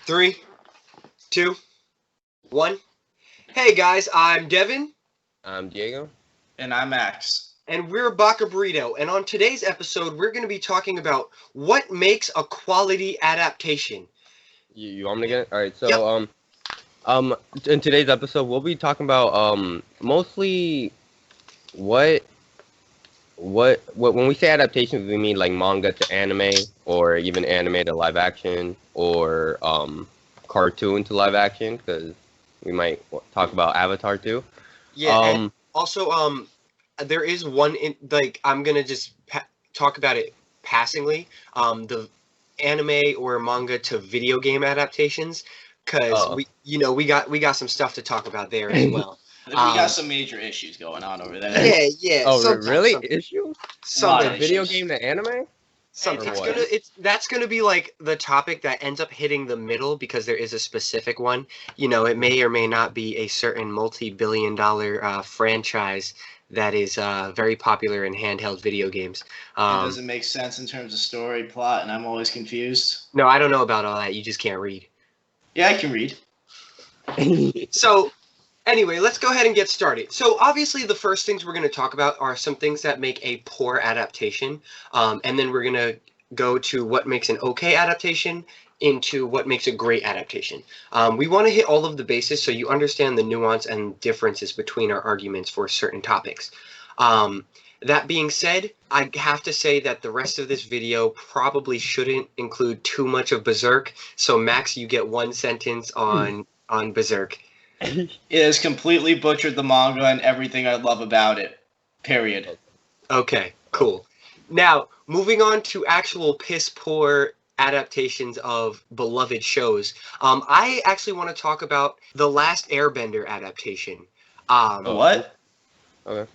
Three, two, one. Hey guys, I'm Devin. I'm Diego. And I'm Max. And we're Burrito. And on today's episode, we're going to be talking about what makes a quality adaptation. You want me to get it? All right. So in today's episode, we'll be talking about mostly what when we say adaptations, we mean like manga to anime, or even anime to live action, or cartoon to live action, because we might talk about Avatar too. Yeah. And also, there is one I'm gonna just talk about it passingly. The anime or manga to video game adaptations, because we got some stuff to talk about there as well. We got some major issues going on over there. Yeah. Oh, really? Issue? Something. Video game to anime? That's gonna be like the topic that ends up hitting the middle, because there is a specific one. It may or may not be a certain multi-billion-dollar franchise that is very popular in handheld video games. It doesn't make sense in terms of story, plot, and I'm always confused. No, I don't know about all that. You just can't read. Yeah, I can read. So, anyway, let's go ahead and get started. So, obviously, the first things we're going to talk about are some things that make a poor adaptation, and then we're going to go to what makes an okay adaptation, into what makes a great adaptation. We want to hit all of the bases so you understand the nuance and differences between our arguments for certain topics. That being said, I have to say that the rest of this video probably shouldn't include too much of Berserk. So, Max, you get one sentence on Berserk. It has completely butchered the manga and everything I love about it. Period. Okay, cool. Now, moving on to actual piss poor adaptations of beloved shows. I actually want to talk about the Last Airbender adaptation. What? Okay.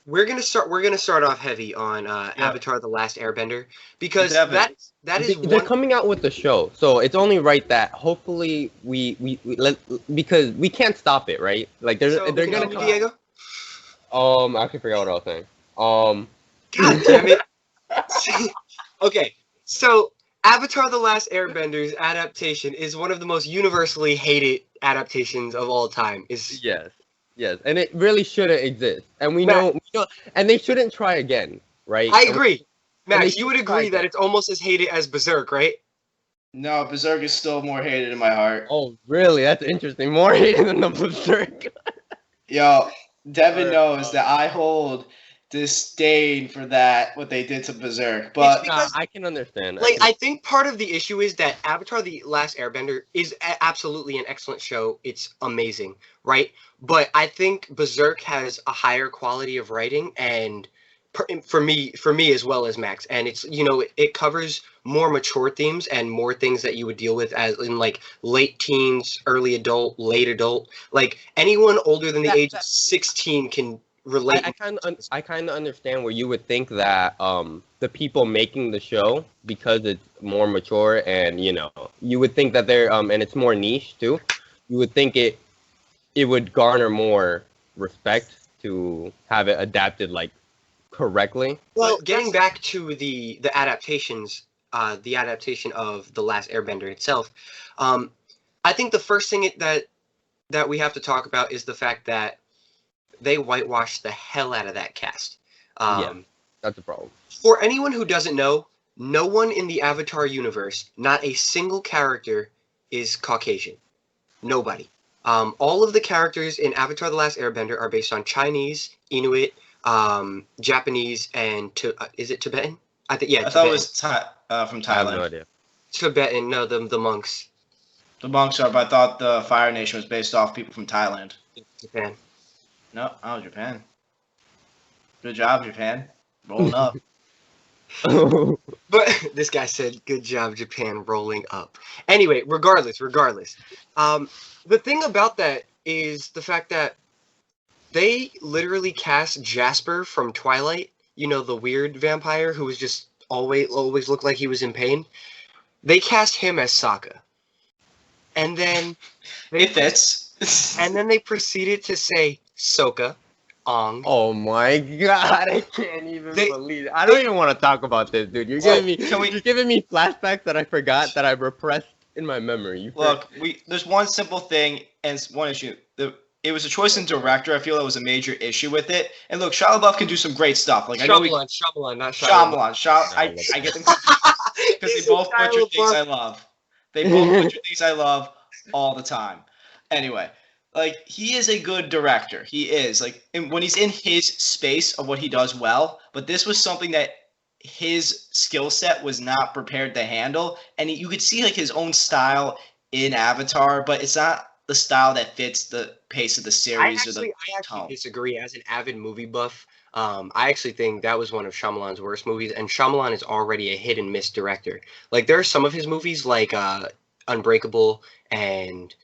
We're gonna start off heavy on Avatar: The Last Airbender, because they're coming out with the show, so it's only right that hopefully we let, because we can't stop it, right? Like they're gonna come. Diego? I actually forgot what I was saying. God damn it. Okay, so Avatar: The Last Airbender's adaptation is one of the most universally hated adaptations of all time. Yes, and it really shouldn't exist, and we know, and they shouldn't try again, right? I agree. Max, you would agree that it's almost as hated as Berserk, right? No, Berserk is still more hated in my heart. Oh, really? That's interesting. More hated than the Berserk. Yo, Devin knows that I hold disdain for what they did to Berserk, but I can understand. I think part of the issue is that Avatar: The Last Airbender is absolutely an excellent show. It's amazing, right? But I think Berserk has a higher quality of writing, and for me as well as Max, and it's it covers more mature themes and more things that you would deal with as in like late teens, early adult, late adult. Like anyone older than the age of 16 can relate. I kind of understand where you would think that the people making the show, because it's more mature and you would think that they're and it's more niche too, you would think it would garner more respect to have it adapted like correctly. Well, getting back to the adaptations, the adaptation of The Last Airbender itself, I think the first thing that we have to talk about is the fact that they whitewashed the hell out of that cast. That's a problem. For anyone who doesn't know, no one in the Avatar universe, not a single character, is Caucasian. Nobody. All of the characters in Avatar: The Last Airbender are based on Chinese, Inuit, Japanese, and is it Tibetan? I thought it was from Thailand. I have no idea. Tibetan, no, the monks. The monks are, but I thought the Fire Nation was based off people from Thailand. Japan. No, Japan. Good job, Japan. Rolling up. But this guy said, "Good job, Japan, rolling up." Anyway, regardless. The thing about that is the fact that they literally cast Jasper from Twilight. The weird vampire who was just always looked like he was in pain. They cast him as Sokka, and then it fits. And then they proceeded to say Sokka, Ong. Oh my god, I can't even believe it. I don't even want to talk about this, dude. You're giving me flashbacks that I forgot, that I repressed in my memory. Look, there's one simple thing and one issue. It was a choice in director. I feel that was a major issue with it. And look, Shia LaBeouf can do some great stuff. Like Shyamalan, not Shia. I get them confused because they both butcher things I love. They both butcher things I love all the time. Anyway, like he is a good director. He is like when he's in his space of what he does well. But this was something that his skill set was not prepared to handle, and you could see like his own style in Avatar, but it's not the style that fits the pace of the series I actually disagree. As an avid movie buff, I actually think that was one of Shyamalan's worst movies, and Shyamalan is already a hit and miss director. Like there are some of his movies like Unbreakable and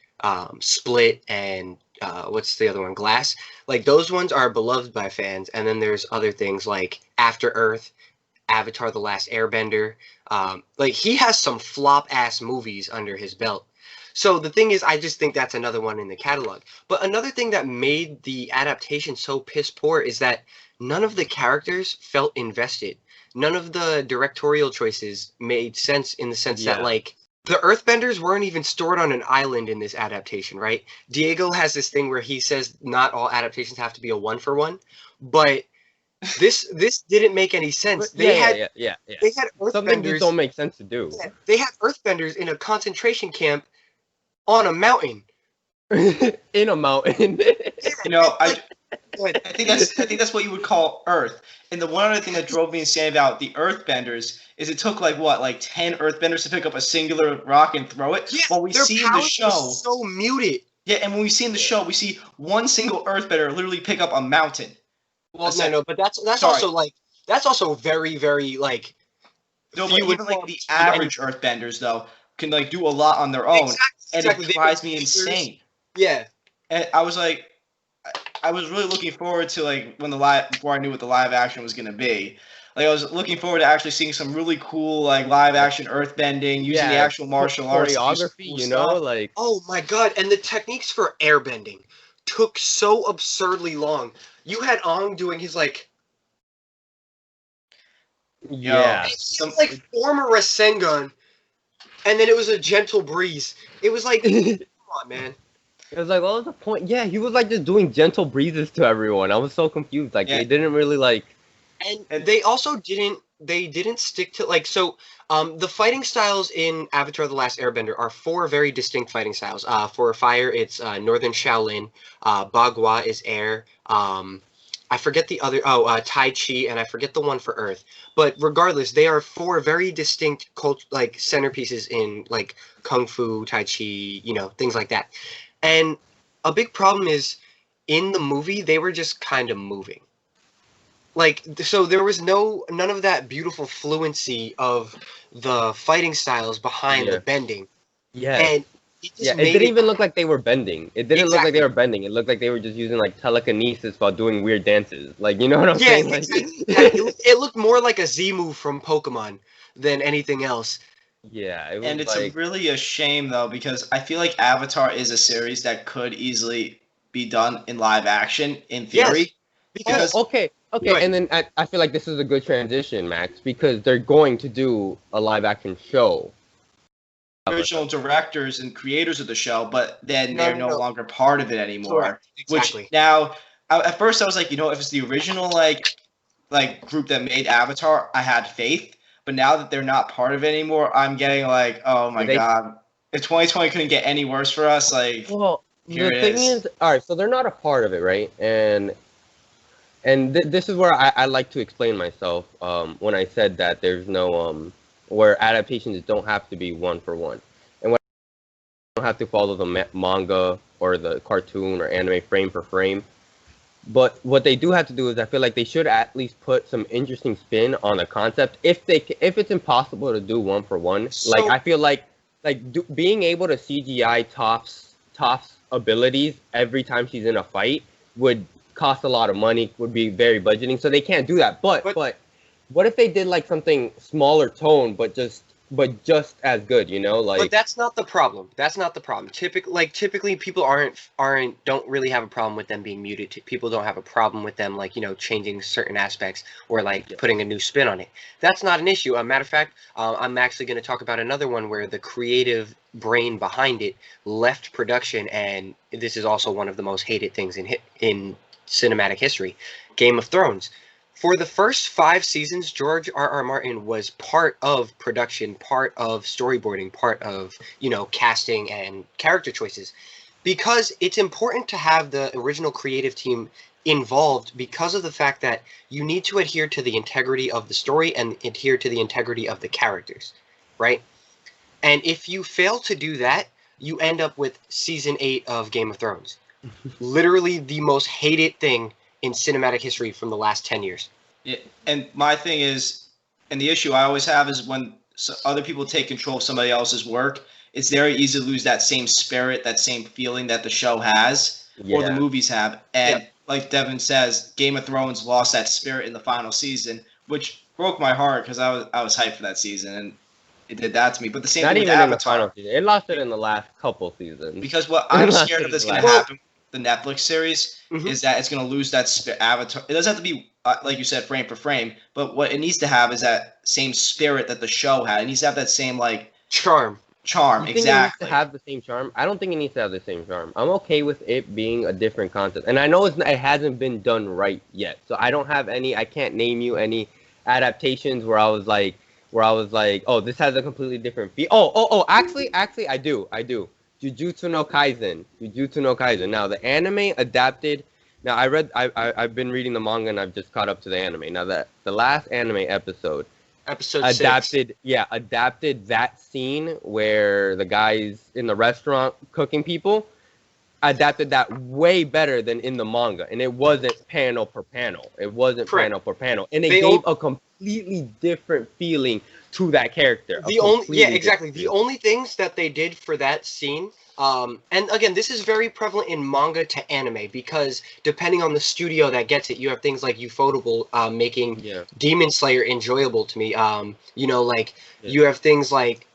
Split and what's the other one? Glass. Like those ones are beloved by fans, and then there's other things like After Earth, Avatar: The Last Airbender. Like he has some flop ass movies under his belt. So the thing is, I just think that's another one in the catalog. But another thing that made the adaptation so piss poor is that none of the characters felt invested. None of the directorial choices made sense in the sense that like the Earthbenders weren't even stored on an island in this adaptation, right? Diego has this thing where he says not all adaptations have to be a 1-for-1, but this didn't make any sense. They had Earthbenders. Some things don't make sense to do. They had Earthbenders in a concentration camp on a mountain. In a mountain. You know, I think that's what you would call Earth. And the one other thing that drove me insane about the Earthbenders is it took like 10 Earthbenders to pick up a singular rock and throw it. Yeah, what we see in the show was so muted. Yeah, and when we see in the show, we see one single Earthbender literally pick up a mountain. Well, no, but that's also like that's also very, very like. No, but even like the average Earthbenders though can like do a lot on their own, and it drives me insane. Yeah, and I was like, I was really looking forward to like before I knew what the live action was gonna be. Like I was looking forward to actually seeing some really cool like live action earthbending using the actual martial arts choreography. Cool you know, stuff. like oh my god, and the techniques for airbending took so absurdly long. You had Ong doing his like. Yeah. Like former Rasengan, and then it was a gentle breeze. It was like, come on, man. It was like, what was the point? Yeah, he was like just doing gentle breezes to everyone. I was so confused. Like they didn't really like. And they also didn't stick to like so. The fighting styles in Avatar: The Last Airbender are 4 very distinct fighting styles. For fire, it's Northern Shaolin. Bagua is air. I forget the other. Tai Chi, and I forget the one for Earth. But regardless, they are 4 very distinct like centerpieces in like Kung Fu, Tai Chi, you know, things like that. And a big problem is in the movie they were just kind of moving. Like so, there was none of that beautiful fluency of the fighting styles behind the bending. Yeah. And it didn't even look like they were bending. It didn't look like they were bending. It looked like they were just using like telekinesis while doing weird dances. Like, you know what I'm saying? Like, it looked more like a Z move from Pokemon than anything else. Yeah, it was and it's like... really a shame though because I feel like Avatar is a series that could easily be done in live action in theory. Yes, because okay, and then I feel like this is a good transition, Max, because they're going to do a live action show. Original directors and creators of the show, but then they're no longer part of it anymore. Correct. Exactly. Which now, at first I was like, you know, if it's the original like group that made Avatar, I had faith. But now that they're not part of it anymore, I'm getting like, oh my god, if 2020 couldn't get any worse for us, like, well, the thing is, all right, so they're not a part of it, right? And this is where I like to explain myself when I said that there's no where adaptations don't have to be 1-for-1, and when don't have to follow the manga or the cartoon or anime frame for frame. But what they do have to do is I feel like they should at least put some interesting spin on the concept. If it's impossible to do 1-for-1, like I feel like being able to CGI Toph's abilities every time she's in a fight would cost a lot of money, would be very budgeting, so they can't do that. But what if they did like something smaller tone, but just but just as good, But like that's not the problem. That's not the problem. Typically people don't really have a problem with them being muted. People don't have a problem with them like changing certain aspects or like putting a new spin on it. That's not an issue. A matter of fact, I'm actually going to talk about another one where the creative brain behind it left production, and this is also one of the most hated things in cinematic history, Game of Thrones. For the first 5 seasons, George R.R. Martin was part of production, part of storyboarding, part of, casting and character choices. Because it's important to have the original creative team involved because of the fact that you need to adhere to the integrity of the story and adhere to the integrity of the characters, right? And if you fail to do that, you end up with season 8 of Game of Thrones. Literally the most hated thing in cinematic history from the last 10 years. Yeah, and my thing is, and the issue I always have is when other people take control of somebody else's work, it's very easy to lose that same spirit, that same feeling that the show has or the movies have. And like Devin says, Game of Thrones lost that spirit in the final season, which broke my heart because I was hyped for that season, and it did that to me. But the same not thing even with in the Avatar. final season. It lost it in the last couple seasons. Because what I'm scared of that's going to happen with the Netflix series is that it's going to lose that Avatar. It doesn't have to be, like you said, frame for frame, but what it needs to have is that same spirit that the show had. It needs to have that same, like... Charm, exactly. It needs to have the same charm? I don't think it needs to have the same charm. I'm okay with it being a different concept. And I know it hasn't been done right yet. So I don't have I can't name you any adaptations where I was like, oh, this has a completely different feel. Actually, I do. Jujutsu no Kaisen. Now, the anime adapted. Now, I've been reading the manga and I've just caught up to the anime. Now, the last anime episode adapted 6. Adapted that scene where the guy's in the restaurant cooking people. Adapted that way better than in the manga, and it wasn't panel per panel. And it gave a completely different feeling to that character. The only things that they did for that scene, and again, this is very prevalent in manga to anime because depending on the studio that gets it, you have things like Ufotable making Demon Slayer enjoyable to me. You have things like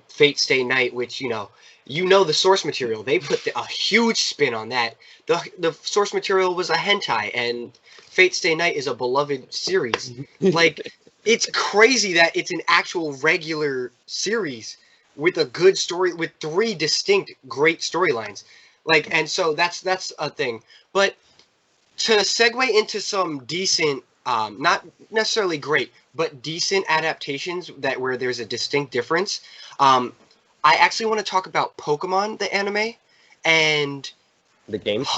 Fate Stay Night, which the source material. They put a huge spin on that. The source material was a hentai, and Fate Stay Night is a beloved series. Like, it's crazy that it's an actual regular series with a good story, with 3 distinct great storylines. Like, and so that's a thing. But to segue into some decent, not necessarily great, but decent adaptations where there's a distinct difference. I actually want to talk about Pokemon, the anime, and the games.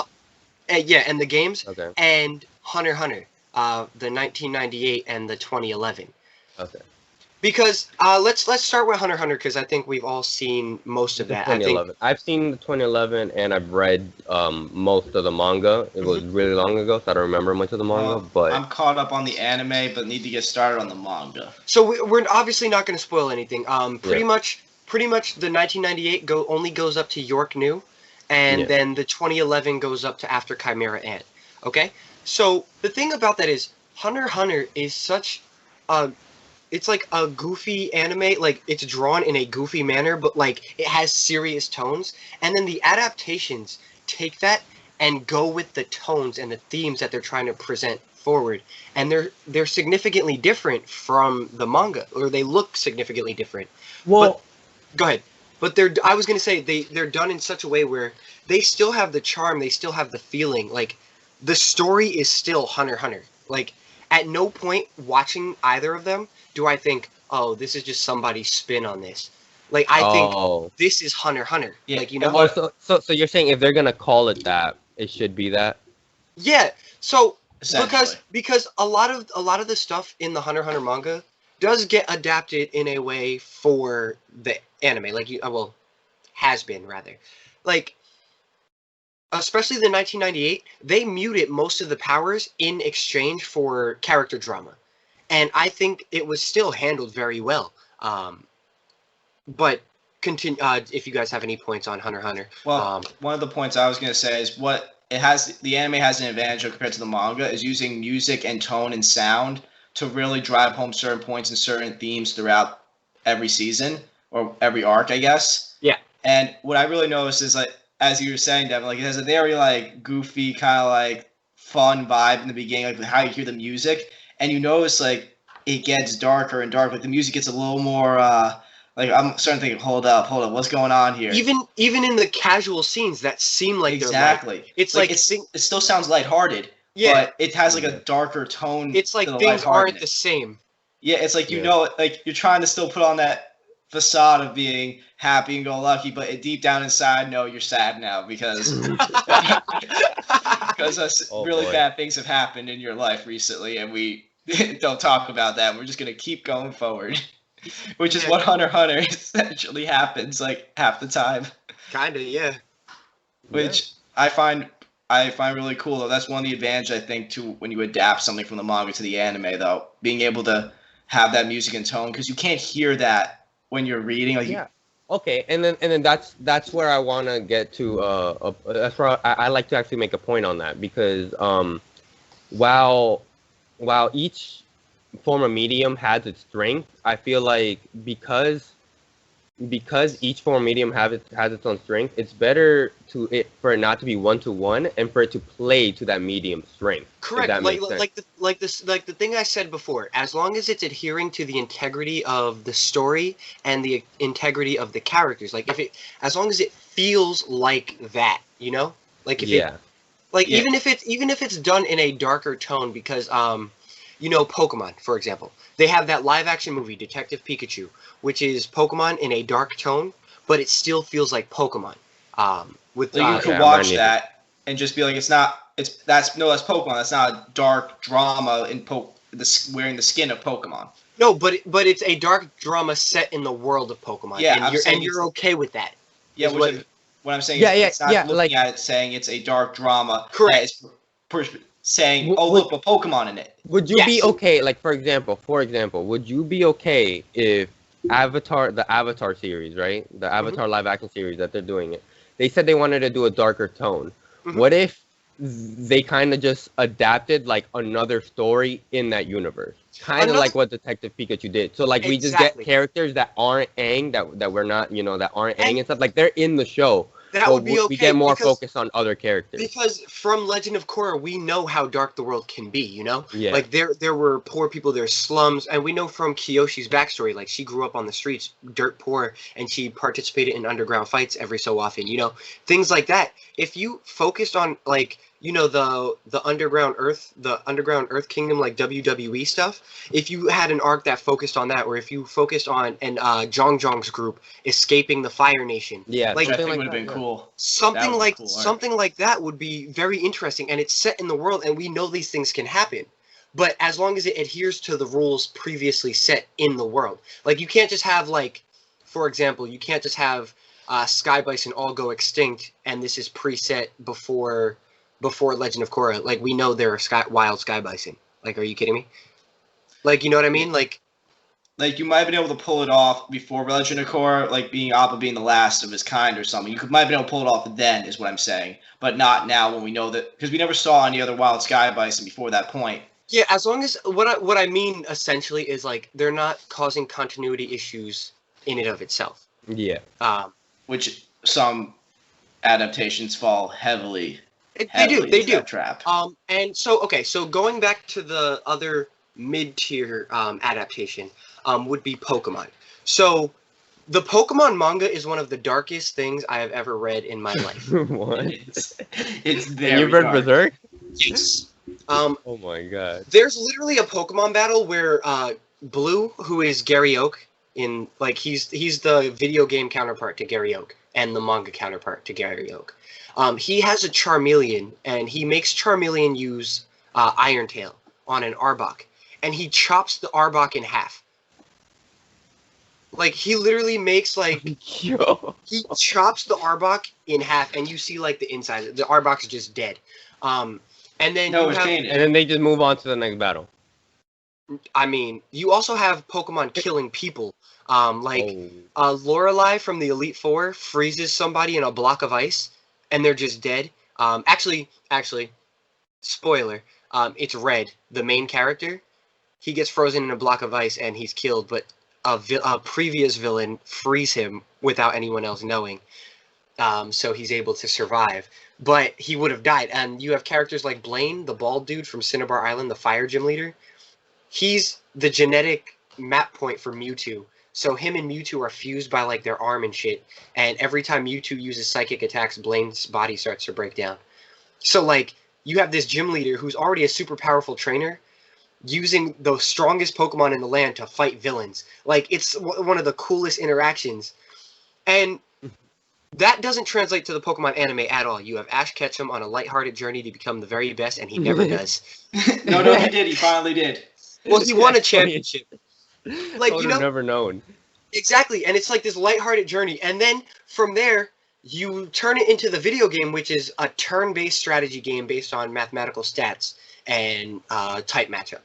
And the games. Okay. And Hunter x Hunter, the 1998 and the 2011. Okay. Because let's start with Hunter x Hunter because I think we've all seen most of that. 2011. I've seen the 2011 and I've read most of the manga. It was really long ago, so I don't remember much of the manga. But I'm caught up on the anime, but need to get started on the manga. So we're obviously not going to spoil anything. Pretty much the 1998 only goes up to York New, and then the 2011 goes up to After Chimera Ant. Okay? So the thing about that is Hunter x Hunter is such it's like a goofy anime, like it's drawn in a goofy manner, but like it has serious tones, and then the adaptations take that and go with the tones and the themes that they're trying to present forward, and they're significantly different from the manga, or they look significantly different. Well, go ahead. But I was gonna say they're done in such a way where they still have the charm, they still have the feeling. Like the story is still Hunter x Hunter. Like at no point watching either of them do I think, oh, this is just somebody's spin on this. Like I think this is Hunter x Hunter. Yeah. Like So you're saying if they're gonna call it that, it should be that? Yeah. So because a lot of the stuff in the Hunter x Hunter manga does get adapted in a way for the anime, like has been rather, like especially the 1998, they muted most of the powers in exchange for character drama, and I think it was still handled very well. But continue if you guys have any points on Hunter x Hunter. Well, one of the points I was going to say is the anime has an advantage compared to the manga is using music and tone and sound to really drive home certain points and certain themes throughout every season or every arc, I guess. Yeah. And what I really noticed is like, as you were saying, Devin, like it has a very like goofy kind of like fun vibe in the beginning, like how you hear the music, and you notice like it gets darker and darker. Like the music gets a little more. Like I'm starting to think, hold up, what's going on here? Even in the casual scenes that seem like exactly. They're light, it's like like it still sounds lighthearted. Yeah. But it has like a darker tone. It's like to the things aren't lightheartedness. the same. Yeah, it's like like you're trying to still put on that facade of being happy and go lucky, but deep down inside, no, you're sad now because bad things have happened in your life recently, and we don't talk about that. We're just gonna keep going forward, which is what Hunter x Hunter essentially happens like half the time. Kinda, yeah. Which I find really cool though. That's one of the advantages I think to when you adapt something from the manga to the anime though, being able to have that music and tone, because you can't hear that when you're reading. Like Okay, and then that's where I want to get to. That's where I like to actually make a point on that, because while each form of medium has its strength, I feel like because each form of medium has its own strength, it's better for it not to be one-to-one and for it to play to that medium's strength. Correct. That makes sense. Like the thing I said before, as long as it's adhering to the integrity of the story and the integrity of the characters, like as long as it feels like that, you know, like even if it's done in a darker tone, because you know, Pokemon, for example, they have that live action movie, Detective Pikachu, which is Pokemon in a dark tone, but it still feels like Pokemon. You could watch that and just be like, that's Pokemon. That's not a dark drama in wearing the skin of Pokemon. No, but it's a dark drama set in the world of Pokemon. Yeah, and you're okay with that. Yeah, what I'm saying is it's not looking at it saying it's a dark drama. Correct. Saying, look, a Pokemon in it. Would you be okay, like for example, would you be okay if the Avatar series, right? The Avatar live action series that they're doing it, they said they wanted to do a darker tone. Mm-hmm. What if they kind of just adapted like another story in that universe? Kind of like what Detective Pikachu did. So like we just get characters that aren't Aang, that we're not, that aren't Aang and stuff. Like they're in the show. That would be okay. We get more focus on other characters. Because from Legend of Korra, we know how dark the world can be, you know? Yeah. Like, there were poor people, there's slums, and we know from Kyoshi's backstory, like, she grew up on the streets, dirt poor, and she participated in underground fights every so often, you know? Things like that. If you focused on, like, you know, the underground Earth Kingdom, like WWE stuff, if you had an arc that focused on that, or if you focused on Zhong-Zhong's group escaping the Fire Nation, like, I think would have been cool. Something like that would be very interesting, and it's set in the world, and we know these things can happen. But as long as it adheres to the rules previously set in the world, like you can't just have, like, for example, you can't just have Sky Bison all go extinct, and this is preset before Legend of Korra. Like, we know there are wild Sky Bison. Like, are you kidding me? Like, you know what I mean? Like you might have been able to pull it off before Legend of Korra, like Appa being the last of his kind or something. You might have been able to pull it off then, is what I'm saying. But not now when we know that, because we never saw any other wild Sky Bison before that point. Yeah, as long as what I mean essentially is like they're not causing continuity issues in and of itself. Yeah. Which some adaptations fall heavily. They do. Trap. And so going back to the other mid-tier adaptation, would be Pokemon. So the Pokemon manga is one of the darkest things I have ever read in my life. What? It's very You've read Berserk? Yes. Oh my god. There's literally a Pokemon battle where Blue, who is Gary Oak, he's the video game counterpart to Gary Oak and the manga counterpart to Gary Oak. He has a Charmeleon, and he makes Charmeleon use Iron Tail on an Arbok, and he chops the Arbok in half. Like, he literally makes, like, he chops the Arbok in half, and you see, like, the inside. The Arbok's just dead. And then and then they just move on to the next battle. I mean, you also have Pokemon killing people. Lorelei from the Elite Four freezes somebody in a block of ice, and they're just dead. Actually, spoiler, it's Red, the main character. He gets frozen in a block of ice, and he's killed, but a previous villain frees him without anyone else knowing. So he's able to survive. But he would have died. And you have characters like Blaine, the bald dude from Cinnabar Island, the fire gym leader. He's the genetic map point for Mewtwo. So him and Mewtwo are fused by like their arm and shit. And every time Mewtwo uses psychic attacks, Blaine's body starts to break down. So like you have this gym leader who's already a super powerful trainer using the strongest Pokemon in the land to fight villains. Like it's one of the coolest interactions. And that doesn't translate to the Pokemon anime at all. You have Ash Ketchum on a lighthearted journey to become the very best, and he never does. No, he did. He finally did. Well, he won a championship. Like, you know, never known. Exactly, and it's like this lighthearted journey, and then from there, you turn it into the video game, which is a turn-based strategy game based on mathematical stats and type matchup.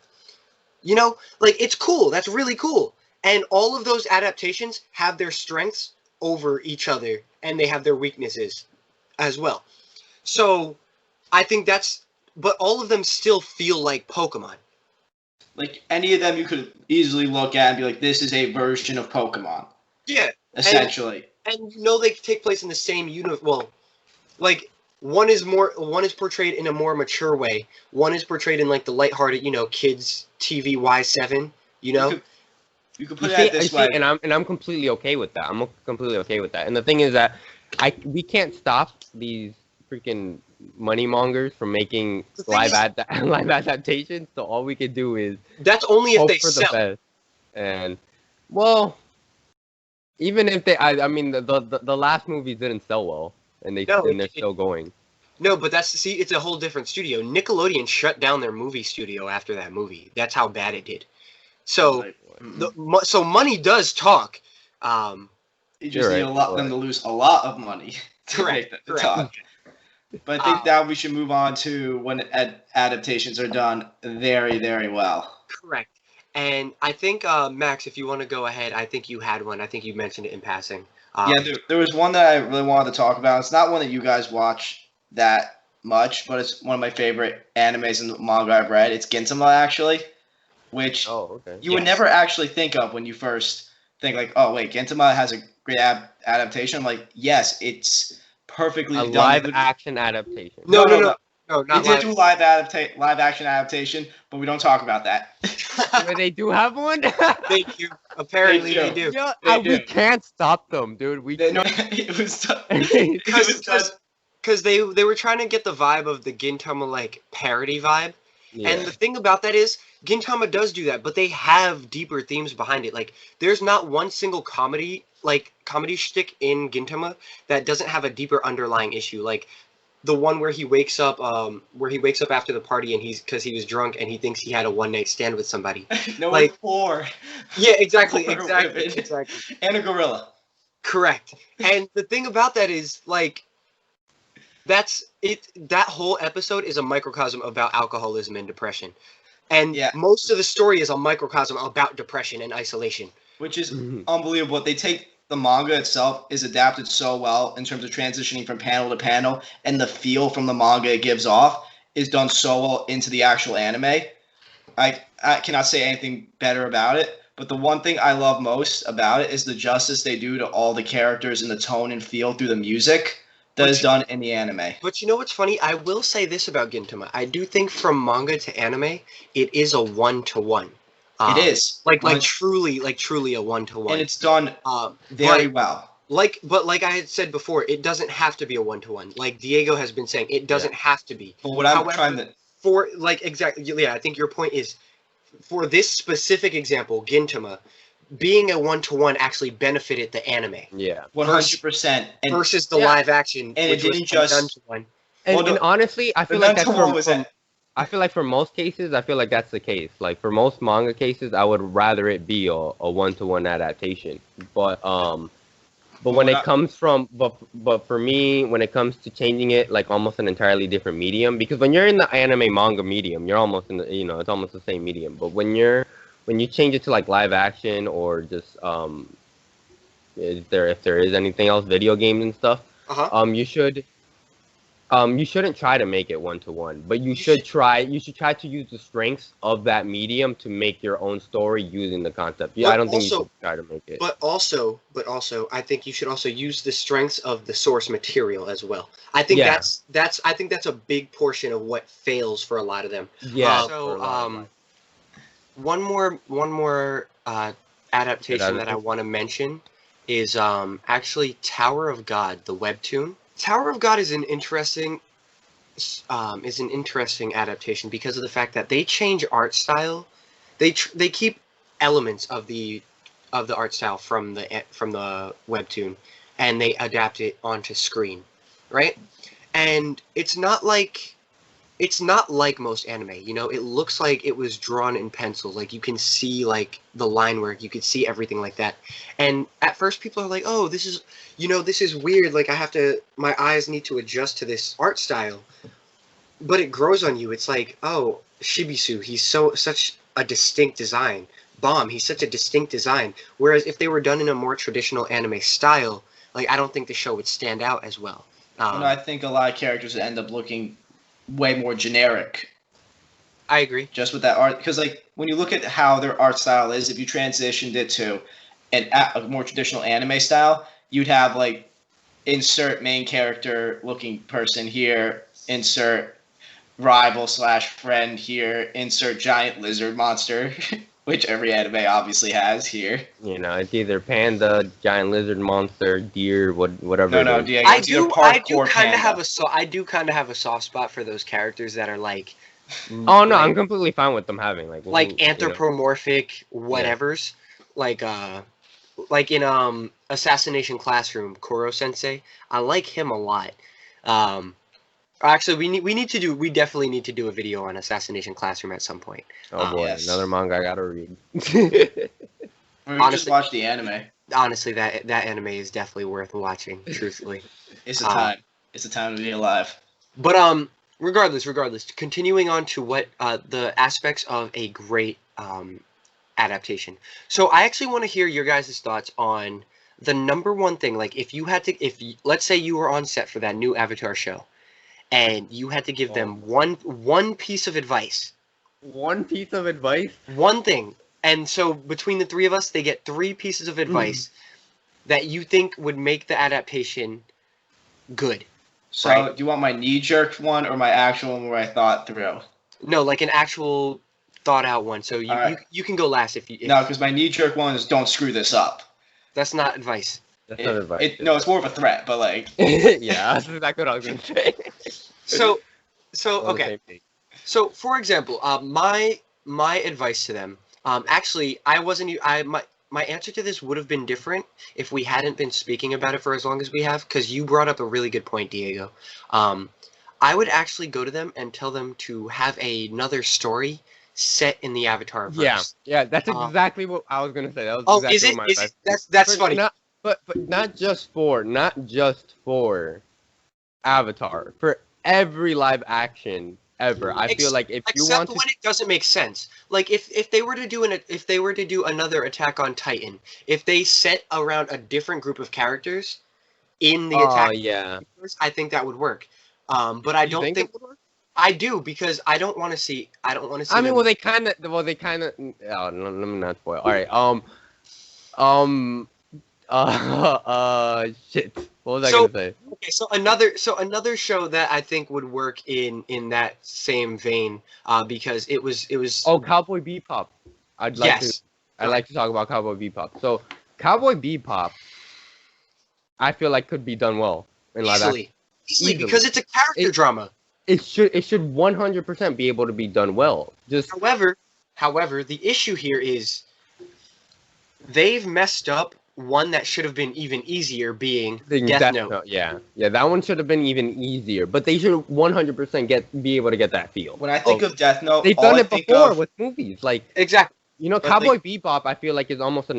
You know, like, it's cool. That's really cool. And all of those adaptations have their strengths over each other, and they have their weaknesses as well. So I think but all of them still feel like Pokemon. Like any of them you could easily look at and be like, this is a version of Pokemon. Yeah. Essentially. And you know they take place in the same universe. Well, like one is portrayed in a more mature way. One is portrayed in like the lighthearted, you know, kids TV Y7, you know? You could put it this way. And I'm completely okay with that. I'm completely okay with that. And the thing is that we can't stop these freaking money mongers from making live adaptations. So all we could do is that's only if hope they for sell. The best. And well, even if I mean the last movies didn't sell well, and they're still going. No, but it's a whole different studio. Nickelodeon shut down their movie studio after that movie. That's how bad it did. So. So money does talk. You just need them to lose a lot of money to make them talk. But I think now we should move on to when adaptations are done very, very well. Correct. And I think, Max, if you want to go ahead, I think you had one. I think you mentioned it in passing. There was one that I really wanted to talk about. It's not one that you guys watch that much, but it's one of my favorite animes and manga I've read. It's Gintama, actually. Which you would never actually think of when you first think like, oh wait, Gintama has a great adaptation. I'm like, yes, it's perfectly done. Live action adaptation. No, not they did do live action adaptation, but we don't talk about that. But they do have one. They do. Apparently they do. We can't stop them, dude. It was because they were trying to get the vibe of the Gintama like parody vibe. Yeah. And the thing about that is, Gintama does do that, but they have deeper themes behind it. Like, there's not one single comedy shtick in Gintama that doesn't have a deeper underlying issue. Like, the one where he wakes up after the party and because he was drunk and he thinks he had a one-night stand with somebody. No, like four. Yeah, exactly. And a gorilla. Correct. And the thing about that is, like, that's it. That whole episode is a microcosm about alcoholism and depression, and most of the story is a microcosm about depression and isolation, which is unbelievable. They take the manga itself is adapted so well in terms of transitioning from panel to panel, and the feel from the manga it gives off is done so well into the actual anime. I cannot say anything better about it. But the one thing I love most about it is the justice they do to all the characters and the tone and feel through the music. That is done in the anime. But you know what's funny? I will say this about Gintama. I do think from manga to anime, it is a 1-to-1. It is. Like truly a 1-to-1. And it's done very well. But like I had said before, it doesn't have to be a 1-to-1. Like Diego has been saying, it doesn't have to be. But what I'm trying to... I think your point is, for this specific example, Gintama, being a 1-to-1 actually benefited the anime. Yeah, 100%. Versus the live action, and it didn't just. And honestly, I feel like for most cases, I feel like that's the case. Like for most manga cases, I would rather it be a 1-to-1 adaptation. But when it comes for me, when it comes to changing it, like almost an entirely different medium, because when you're in the anime manga medium, you're almost in the, it's almost the same medium. But when you change it to like live action or just if there is anything else, video games and stuff, you should You shouldn't try to make it 1-to-1, but you should try to use the strengths of that medium to make your own story using the concept. Yeah, But I don't think you also- should try to make it. But also, I think you should also use the strengths of the source material as well. I think Yeah. that's a big portion of what fails for a lot of them. Yeah. So, for a lot of life. one more adaptation that I adaptation? want to mention is actually Tower of God, the webtoon. Tower of God is an interesting adaptation because of the fact that they change art style. They keep elements of the art style from the webtoon, and they adapt it onto screen, right? And it's not like most anime, you know. It looks like it was drawn in pencil. Like you can see like the line work, you can see everything like that. And at first people are like, "Oh, this is weird. Like my eyes need to adjust to this art style." But it grows on you. It's like, "Oh, Shibisu, he's such a distinct design. Bomb, he's such a distinct design." Whereas if they were done in a more traditional anime style, like I don't think the show would stand out as well. I think a lot of characters would end up looking way more generic I agree. just with that art, because like when you look at how their art style is, if you transitioned it to a more traditional anime style, you'd have like insert main character looking person here, insert rival slash friend here, insert giant lizard monster, which every anime obviously has here. You know, it's either panda, giant lizard monster, deer, whatever. No, it is. Diego, I it's either do parkour kind of panda. I do kind of have a soft spot for those characters that are like Oh no, I'm completely fine with them having like anthropomorphic whatevers, like in Assassination Classroom, Koro Sensei. I like him a lot. Actually, we definitely need to do a video on Assassination Classroom at some point. Oh boy, Yes. another manga I gotta read. Or we just Honestly- watch the anime. Honestly, that anime is definitely worth watching. Truthfully. It's a time. It's a time to be alive. But regardless, continuing on to what the aspects of a great adaptation. So I actually want to hear your guys' thoughts on the number one thing. Like, let's say you were on set for that new Avatar show, and you had to give them one piece of advice, One piece of advice. one thing, and so between the three of us, they get 3 pieces of advice that you think would make the adaptation good. So, Right. do you want my knee-jerk one or my actual one where I thought through? No, like an actual thought out one. So Alright. you can go last if you. No, because my knee-jerk one is don't screw this up. That's not advice. That's not advice. No, it's more of a threat, but like, Yeah, that's exactly what I was gonna say. So On the okay. same page. So for example, my advice to them. Actually, my answer to this would have been different if we hadn't been speaking about it for as long as we have, because you brought up a really good point, Diego. I would actually go to them and tell them to have another story set in the Avatar verse. Yeah, that's exactly what I was gonna say. That was Oh, exactly is it? what my Is advice. it? That's funny. But not just for Avatar, for every live action ever. I feel like if you Except want to, when it doesn't make sense. Like if they were to do another Attack on Titan, if they set around a different group of characters in the Attack yeah, universe, I think that would work. But I don't think it would work? I do, because I don't want to see. I I mean, them- well, they kind of. Oh, no, let me not spoil. All right. Shit. What was I gonna say? Okay, so another show that I think would work in that same vein, because it was. Oh, Cowboy Bebop. I'd like to talk about Cowboy Bebop. So, Cowboy Bebop, I feel like could be done well in live action. Easily, because it's a character drama. It should 100% be able to be done well. Just However, the issue here is they've messed up one that should have been even easier, being Death Note. Yeah, that one should have been even easier. But they should 100% be able to get that feel. when I think of Death Note, They've all done I it think before of, with movies, like Exactly. you know, But Cowboy Bebop. I feel like is almost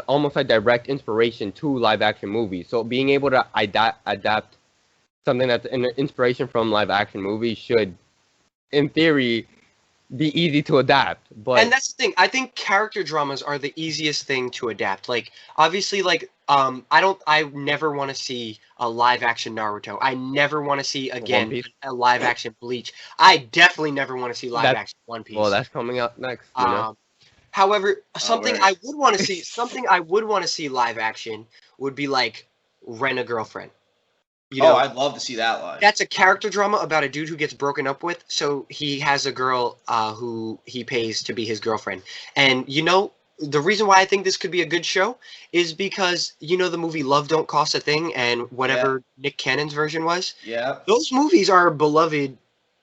almost a direct inspiration to live action movies. So being able to adapt something that's an inspiration from live action movies should, in theory, be easy to adapt. But And that's the thing. I think character dramas are the easiest thing to adapt. Like, obviously, like, I never want to see a live action Naruto. I never want to see, again, Piece? a live action Bleach. I definitely never want to see live action One Piece. Well, that's coming out next, you know. However, something word. I would want to see, live action would be like Rent a Girlfriend. You know, I'd love to see that live. that's a character drama about a dude who gets broken up with, so he has a girl who he pays to be his girlfriend. And you know, the reason why I think this could be a good show is because you know the movie Love Don't Cost a Thing and whatever Nick Cannon's version was. Yeah. Those movies are beloved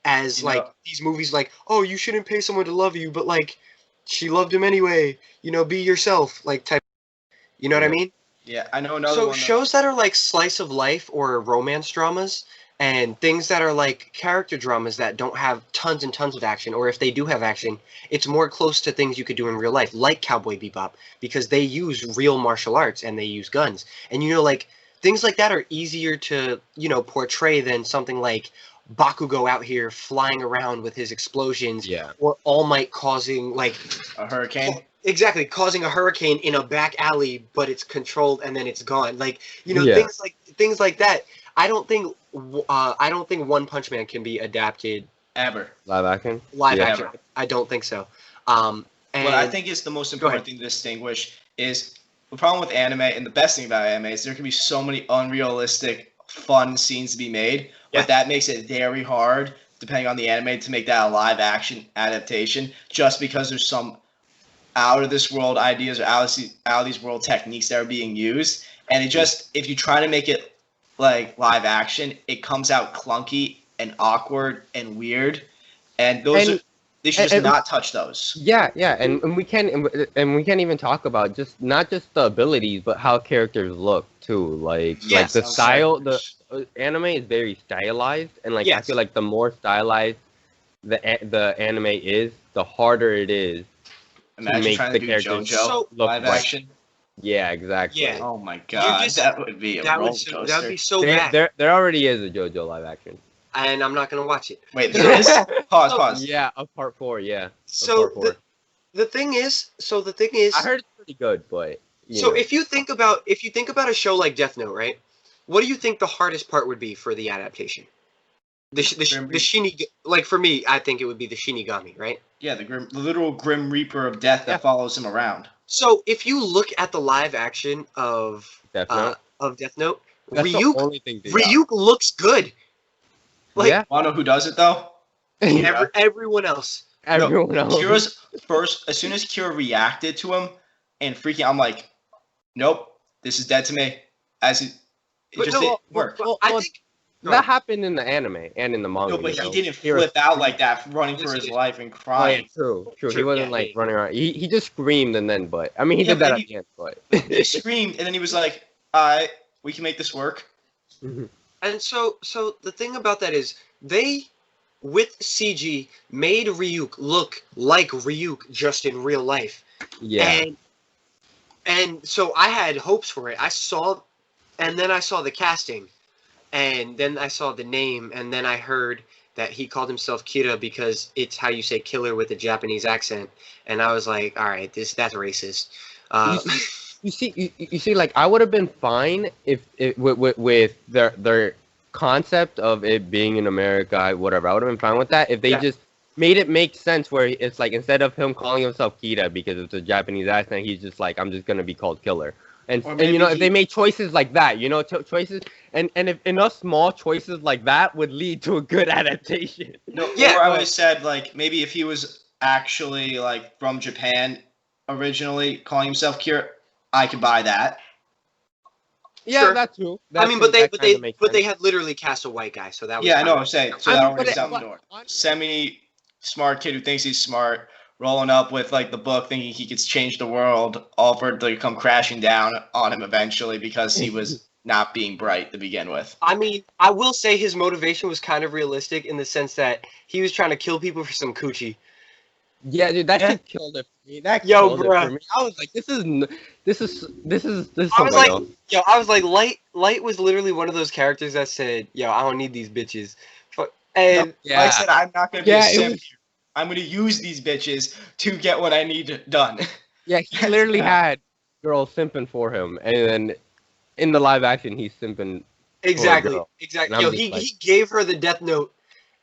as You like know- these movies like, oh, you shouldn't pay someone to love you, but like she loved him anyway. You know, be yourself, like type. You know what I mean? Yeah, I know another So one. shows that are like slice of life or romance dramas and things that are like character dramas that don't have tons and tons of action, or if they do have action, it's more close to things you could do in real life, like Cowboy Bebop, because they use real martial arts and they use guns. And you know, like things like that are easier to, you know, portray than something like Bakugo out here flying around with his explosions, or All Might causing like a hurricane. Exactly, causing a hurricane in a back alley, but it's controlled and then it's gone. Like, you know, things like that. I don't think One Punch Man can be adapted Ever. Live action. Action. I don't think so. And what I think is the most important thing to distinguish is the problem with anime, and the best thing about anime is there can be so many unrealistic, fun scenes to be made, but that makes it very hard, depending on the anime, to make that a live action adaptation, just because there's some out of this world ideas or out of these world techniques that are being used, and it just, if you try to make it like live action, it comes out clunky and awkward and weird, and they should just not touch those. And we can even talk about not just the abilities, but how characters look too. Like the style, the anime is very stylized, and like I feel like the more stylized the anime is, the harder it is. Imagine trying to do JoJo live action. Yeah, exactly. Yeah. Oh my god, that would be a roller coaster. That would be so bad. There already is a JoJo live action. And I'm not gonna watch it. Wait, there is? Pause. Yeah, of part 4. Yeah. So the thing is, I heard it's pretty good, but so if you think about a show like Death Note, right? What do you think the hardest part would be for the adaptation? The Shinigami, like for me, I think it would be the Shinigami, right? Yeah, the literal Grim Reaper of Death that follows him around. So if you look at the live action of Death Note, Ryuk looks good. Like, wanna know who does it though? Everyone else. Everyone else. Kira's first, as soon as Kira reacted to him and freaking, I'm like, nope, this is dead to me. It just didn't work. I think that happened in the anime and in the manga. No, but he didn't flip out like that, running for his life and crying. True. He wasn't running around. He just screamed and then, but I mean, he did that at the end. But he screamed and then he was like, "All right, we can make this work." Mm-hmm. And so the thing about that is they, with CG, made Ryuk look like Ryuk just in real life. Yeah. And so I had hopes for it. And then I saw the casting. And then I saw the name, and then I heard that he called himself Kira because it's how you say killer with a Japanese accent. And I was like, all right, that's racist. You see, like I would have been fine if with their concept of it being in America, whatever. I would have been fine with that if they just made it make sense where it's like instead of him calling himself Kira because it's a Japanese accent, he's just like, I'm just gonna be called Killer. And you know, if they made choices like that, you know, choices, and if enough small choices like that would lead to a good adaptation. No, or I always said, like, maybe if he was actually, like, from Japan originally, calling himself Kira, I could buy that. Yeah, sure. That's true. I mean, but they had literally cast a white guy, so that was I know what I'm saying. So that already out the door. Semi-smart kid who thinks he's smart, rolling up with like the book, thinking he could change the world, all for it to come crashing down on him eventually because he was not being bright to begin with. I mean, I will say his motivation was kind of realistic in the sense that he was trying to kill people for some coochie. Yeah, dude, that shit killed it for me. That killed it for me. I was like, this is I was like, else. I was like, Light was literally one of those characters that said, yo, I don't need these bitches. And I said, I'm not gonna be a simp. I'm gonna use these bitches to get what I need done. Yeah, he literally had girls simping for him, and then in the live action, he's simping for a Exactly, girl. exactly. And Yo, I'm just like, he gave her the Death Note,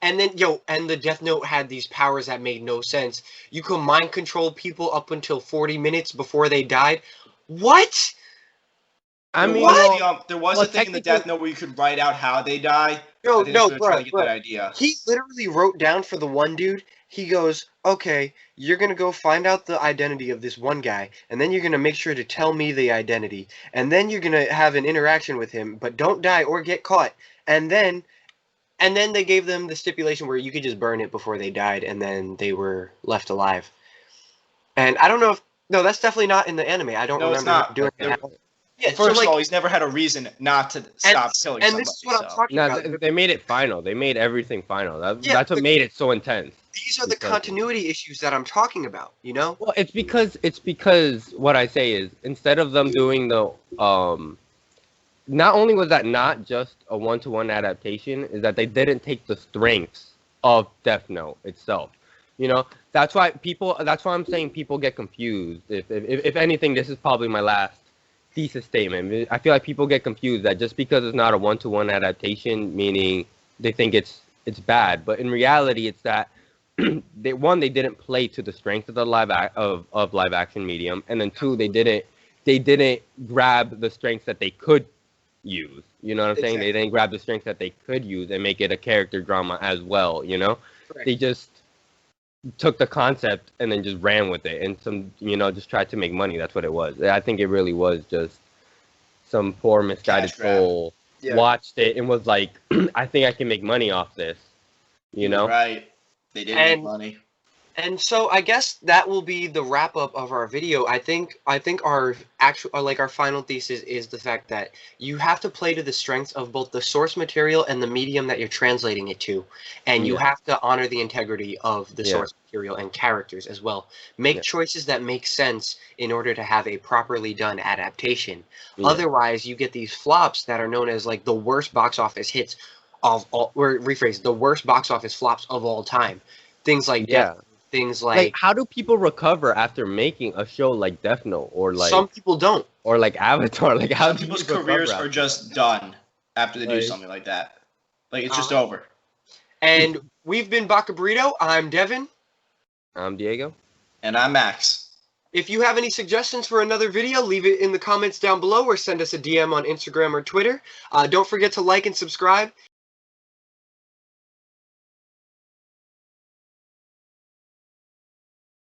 and then and the Death Note had these powers that made no sense. You could mind control people up until 40 minutes before they died. What? I There mean, was well, there was well, a thing in the technically, Death Note where you could write out how they die. No, I think that's no, where they're trying to get that bruh. idea. He literally wrote down for the one dude. He goes, "Okay, you're gonna go find out the identity of this one guy, and then you're gonna make sure to tell me the identity, and then you're gonna have an interaction with him, but don't die or get caught." And then they gave them the stipulation where you could just burn it before they died, and then they were left alive. And I don't know if no, that's definitely not in the anime. I don't No, it's remember him not. doing There- that. Yeah, so First like, of all, he's never had a reason not to stop killing and somebody. this is what I'm so. talking no, about. they made it final. They made everything final. Yeah, That's what made it so intense. These are the because- continuity issues that I'm talking about. You know? Well, it's because what I say is instead of them doing the not only was that not just a one-to-one adaptation, is that they didn't take the strengths of Death Note itself. You know, that's why I'm saying people get confused. If anything, this is probably my last thesis statement. I feel like people get confused that just because it's not a one-to-one adaptation, meaning they think it's bad, but in reality, it's that they didn't play to the strength of the live action medium, and then two, they didn't grab the strengths that they could use. You know what I'm saying? Exactly. They didn't grab the strengths that they could use and make it a character drama as well. You know, Correct. they just took the concept and then just ran with it, and just tried to make money. That's what it was. I think it really was just some poor misguided Cash grab. soul Yeah. watched it and was like, I think I can make money off this. You know? Right. They didn't make money. And so I guess that will be the wrap up of our video. I think our our final thesis is the fact that you have to play to the strengths of both the source material and the medium that you're translating it to, and you Yeah. have to honor the integrity of the Yeah. source material and characters as well. Make Yeah. choices that make sense in order to have a properly done adaptation. Yeah. Otherwise, you get these flops that are known as like the worst box office hits of all, or rephrase, the worst box office flops of all time. Things like Yeah. things Like, how do people recover after making a show like Death Note or like some people don't. or like Avatar? Like, how Some do people's you recover careers after are just done after they do Like- something like that. Like, it's just over. And we've been Baka Burrito. I'm Devin. that? I'm Diego. And I'm Max. If you have any suggestions for another video, leave it in the comments down below or send us a DM on Instagram or Twitter. Don't forget to like and subscribe.